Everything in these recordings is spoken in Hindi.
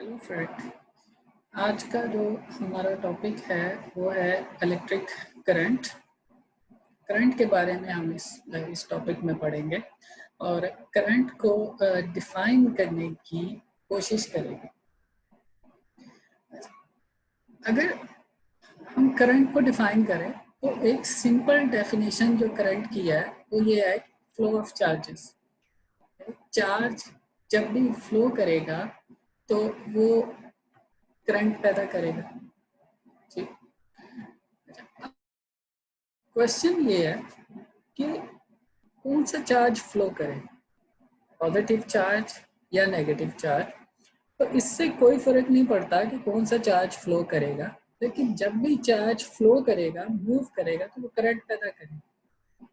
हेलो फ्रेंड, आज का जो हमारा टॉपिक है वो है इलेक्ट्रिक करंट। करंट के बारे में हम इस टॉपिक में पढ़ेंगे और करंट को डिफाइन करने की कोशिश करेंगे। अगर हम करंट को डिफाइन करें तो एक सिंपल डेफिनेशन जो करंट की है वो ये है, फ्लो ऑफ चार्जेस। चार्ज जब भी फ्लो करेगा तो वो करंट पैदा करेगा। ठीक, क्वेश्चन ये है कि कौन सा चार्ज फ्लो करे, पॉजिटिव चार्ज या नेगेटिव चार्ज। तो इससे कोई फर्क नहीं पड़ता कि कौन सा चार्ज फ्लो करेगा, लेकिन जब भी चार्ज फ्लो करेगा, मूव करेगा, तो वो करंट पैदा करेगा।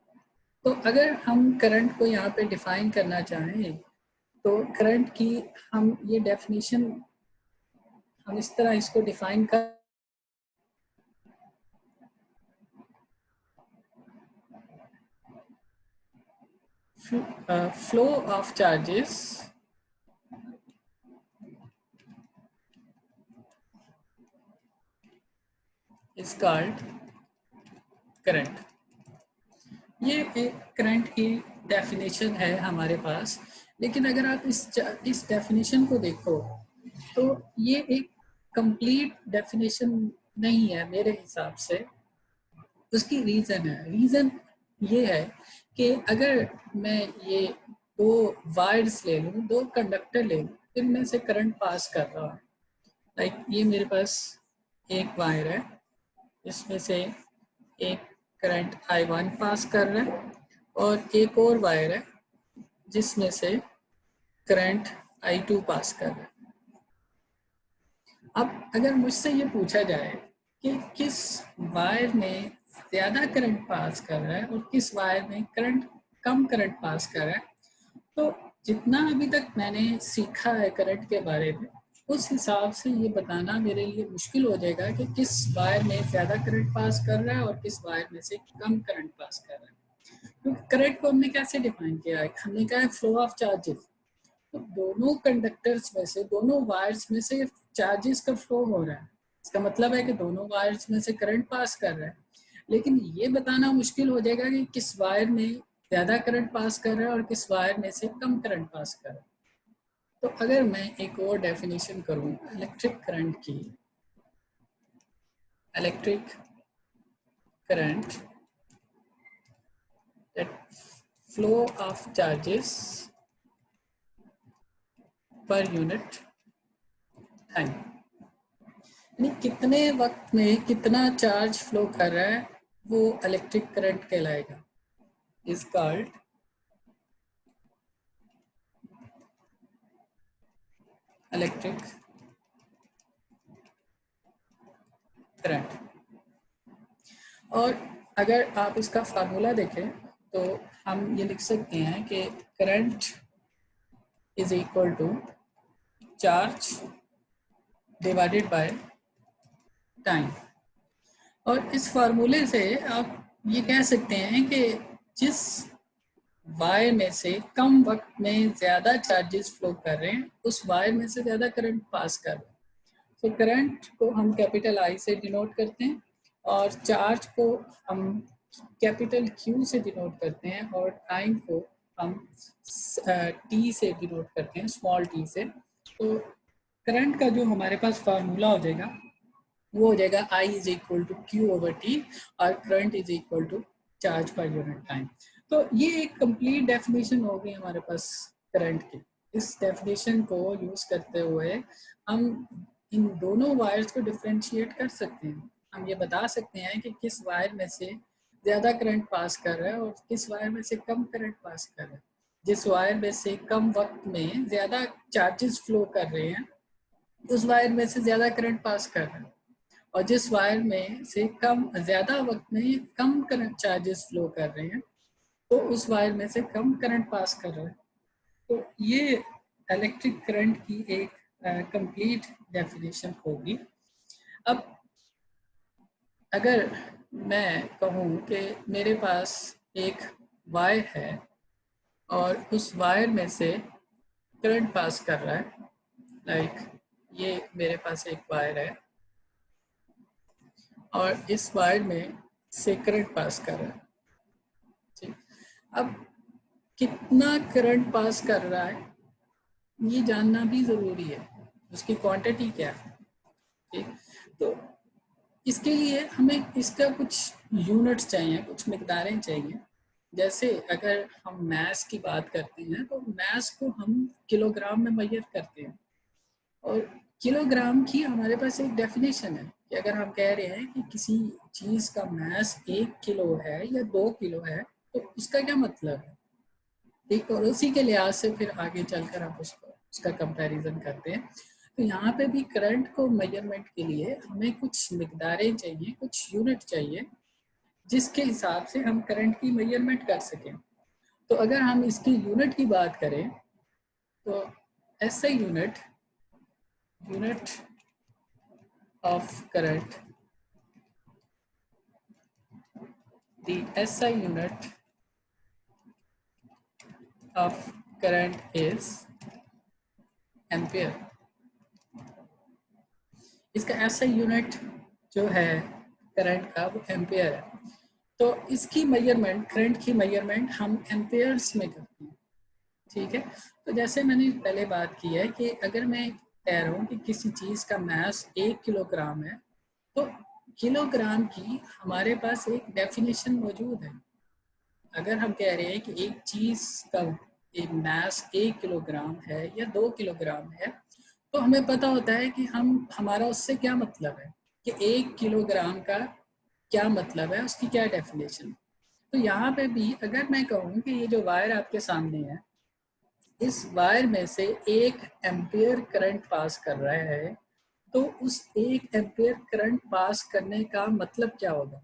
तो अगर हम करंट को यहाँ पे डिफाइन करना चाहें तो करंट की हम ये डेफिनेशन हम इस तरह इसको डिफाइन कर flow of charges is called current. ये एक करंट की डेफिनेशन है हमारे पास, लेकिन अगर आप इस डेफिनेशन को देखो तो ये एक कंप्लीट डेफिनेशन नहीं है मेरे हिसाब से। उसकी रीज़न ये है कि अगर मैं ये दो वायर्स ले लूँ, दो कंडक्टर ले लूँ, इनमें से करंट पास कर रहा हूँ। लाइक ये मेरे पास एक वायर है, इसमें से एक करंट I1 पास कर रहा है और एक और वायर है जिसमें से करंट I2 पास कर रहा है। अब अगर मुझसे ये पूछा जाए कि किस वायर में ज़्यादा करंट पास कर रहा है और किस वायर में करंट कम करंट पास कर रहा है, तो जितना अभी तक मैंने सीखा है करंट के बारे में, उस हिसाब से ये बताना मेरे लिए मुश्किल हो जाएगा कि किस वायर में ज़्यादा करंट पास कर रहा है और किस वायर में से कम करंट पास कर रहा है। तो करंट को हमने कैसे डिफाइन किया है? हमने कहा है फ्लो ऑफ चार्जेस। तो दोनों कंडक्टर्स में से, दोनों वायर्स में से चार्जेस का फ्लो हो रहा है। इसका मतलब है कि दोनों वायर्स में से करंट पास कर रहा है, लेकिन ये बताना मुश्किल हो जाएगा कि किस वायर में ज़्यादा करंट पास कर रहा है और किस वायर में से कम करंट पास कर रहा है। तो अगर मैं एक और डेफिनेशन करूं इलेक्ट्रिक करंट की, electric current that flow of charges पर यूनिट टाइम, यानी कितने वक्त में कितना चार्ज फ्लो कर रहा है, वो इलेक्ट्रिक करंट कहलाएगा। Is called electric current. और अगर आप इसका फार्मूला देखें तो हम ये लिख सकते हैं कि current is equal to charge divided by time. और इस फार्मूले से आप ये कह सकते हैं कि जिस वायर में से कम वक्त में ज़्यादा चार्जेस फ्लो कर रहे हैं, उस वायर में से ज़्यादा करंट पास कर रहे हैं। तो करंट को हम कैपिटल I से डिनोट करते हैं और चार्ज को हम कैपिटल Q से डिनोट करते हैं और टाइम को हम T से डिनोट करते हैं, स्मॉल t से। तो करंट का जो हमारे पास फार्मूला हो जाएगा वो हो जाएगा I is equal to Q over T और current is equal to charge per unit time. तो ये एक कंप्लीट डेफिनेशन हो गई हमारे पास करंट की। इस डेफिनेशन को यूज करते हुए हम इन दोनों वायर्स को डिफरेंशिएट कर सकते हैं। हम ये बता सकते हैं कि किस वायर में से ज़्यादा करंट पास कर रहा है और किस वायर में से कम करंट पास कर रहा है। जिस वायर में से कम वक्त में ज़्यादा चार्जेस फ्लो कर रहे हैं, उस वायर में से ज़्यादा करंट पास कर रहा है, और जिस वायर में से ज़्यादा वक्त में कम करंट चार्जेस फ्लो कर रहे हैं, तो उस वायर में से कम करंट पास कर रहा है। तो ये इलेक्ट्रिक करंट की एक कंप्लीट डेफिनेशन होगी। अब अगर मैं कहूँ कि मेरे पास एक वायर है और उस वायर में से करंट पास कर रहा है, लाइक ये मेरे पास एक वायर है और इस वायर में से करंट पास कर रहा है। ठीक, अब कितना करंट पास कर रहा है ये जानना भी ज़रूरी है, उसकी क्वांटिटी क्या है। ठीक, तो इसके लिए हमें इसका कुछ यूनिट्स चाहिए, कुछ मिकदारें चाहिए। जैसे अगर हम मैस की बात करते हैं तो मैस को हम किलोग्राम में मेजर करते हैं और किलोग्राम की हमारे पास एक डेफिनेशन है कि अगर हम कह रहे हैं कि किसी चीज़ का मैस 1 किलो है या 2 किलो है तो उसका क्या मतलब है। ठीक, और उसी के लिहाज से फिर आगे चलकर हम उसका कंपैरिजन करते हैं। तो यहाँ पे भी करंट को मेजरमेंट के लिए हमें कुछ मिकदारें चाहिए, कुछ यूनिट चाहिए जिसके हिसाब से हम करंट की मेजरमेंट कर सकें। तो अगर हम इसकी यूनिट की बात करें तो ऐसा unit of current, the SI unit of current is ampere. इसका SI यूनिट जो है करंट का वो एम्पियर है। तो इसकी मेजरमेंट, करंट की मेजरमेंट हम एम्पियर्स में करते हैं। ठीक है, तो जैसे मैंने पहले बात की है कि अगर मैं कह रहा हूँ कि किसी चीज़ का मास 1 किलोग्राम है तो किलोग्राम की हमारे पास एक डेफिनेशन मौजूद है। अगर हम कह रहे हैं कि एक चीज़ का एक मास 1 किलोग्राम है या 2 किलोग्राम है तो हमें पता होता है कि हमारा उससे क्या मतलब है, कि 1 किलोग्राम का क्या मतलब है, उसकी क्या डेफिनेशन। तो यहाँ पे भी अगर मैं कहूँ कि ये जो वायर आपके सामने है, इस वायर में से 1 एम्पियर करंट पास कर रहा है तो उस 1 एम्पियर करंट पास करने का मतलब क्या होगा।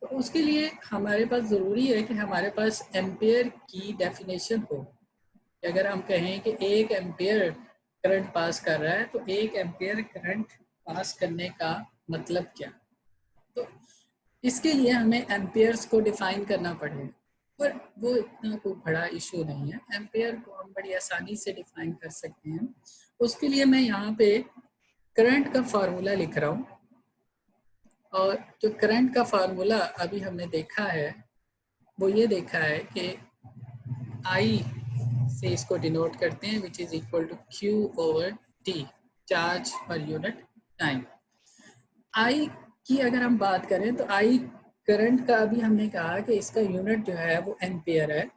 तो उसके लिए हमारे पास ज़रूरी है कि हमारे पास एम्पियर की डेफिनेशन हो। अगर हम कहें कि 1 एम्पियर करंट पास कर रहा है तो 1 एम्पियर करंट पास करने का मतलब क्या। तो इसके लिए हमें एम्पियर्स को डिफाइन करना पड़ेगा, पर वो इतना कोई बड़ा इशू नहीं है। एम्पियर को हम बड़ी आसानी से डिफाइन कर सकते हैं। उसके लिए मैं यहाँ पे करंट का फार्मूला लिख रहा हूँ और जो करंट का फार्मूला अभी हमने देखा है वो ये देखा है कि I से इसको डिनोट करते हैं which is equal to Q/T, charge per unit time. I की अगर हम बात करें तो I करंट का अभी हमने कहा कि इसका यूनिट जो है वो एम्पियर है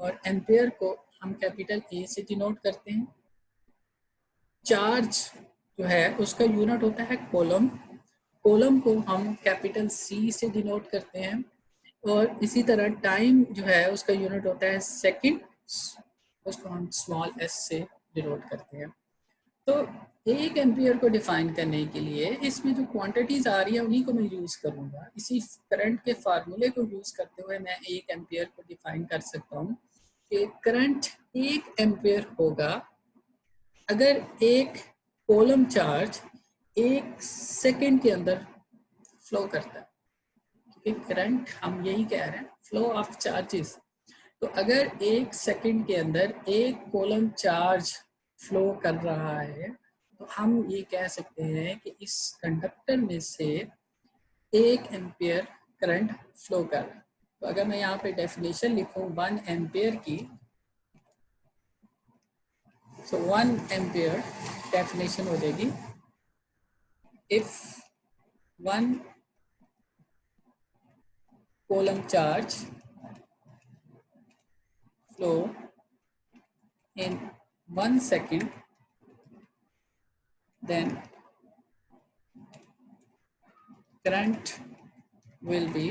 और एम्पियर को हम कैपिटल A से डिनोट करते हैं। चार्ज जो है उसका यूनिट होता है कोलम, कोलम को हम कैपिटल C से डिनोट करते हैं और इसी तरह टाइम जो है उसका यूनिट होता है सेकंड, उसको हम स्मॉल s से डिनोट करते हैं। तो 1 एम्पियर को डिफाइन करने के लिए इसमें जो क्वांटिटीज आ रही है उन्हीं को मैं यूज़ करूँगा। इसी करंट के फार्मूले को यूज़ करते हुए मैं 1 एम्पियर को डिफाइन कर सकता हूँ कि करंट 1 एम्पियर होगा अगर एक कोलम चार्ज 1 सेकंड के अंदर फ्लो करता है, क्योंकि करंट हम यही कह रहे हैं, फ्लो ऑफ चार्जेस। तो अगर 1 सेकंड के अंदर एक कोलम चार्ज फ्लो कर रहा है तो हम ये कह सकते हैं कि इस कंडक्टर में से 1 एम्पियर करंट फ्लो कर रहा है। तो अगर मैं यहाँ पे डेफिनेशन लिखूँ 1 एम्पियर की, so 1 एम्पियर डेफिनेशन हो जाएगी if 1 coulomb charge flow in 1 second, then current will be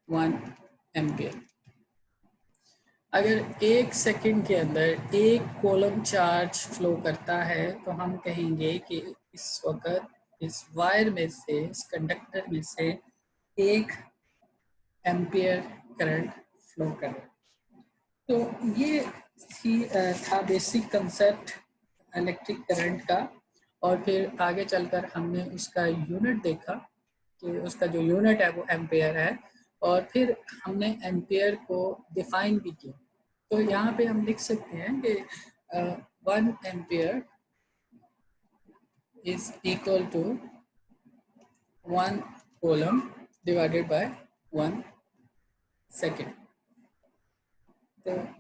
1 ampere. अगर 1 सेकंड के अंदर एक कोलम चार्ज फ्लो करता है तो हम कहेंगे कि इस वक्त इस वायर में से, इस कंडक्टर में से 1 एम्पियर करंट फ्लो कर रहा है। तो ये था बेसिक कंसेप्ट इलेक्ट्रिक करंट का। और फिर आगे चलकर हमने उसका यूनिट देखा कि उसका जो यूनिट है वो एम्पेयर है और फिर हमने एम्पेयर को डिफाइन भी किया। तो यहाँ पे हम लिख सकते हैं कि 1 ampere is equal to 1 coulomb divided by 1 second. तो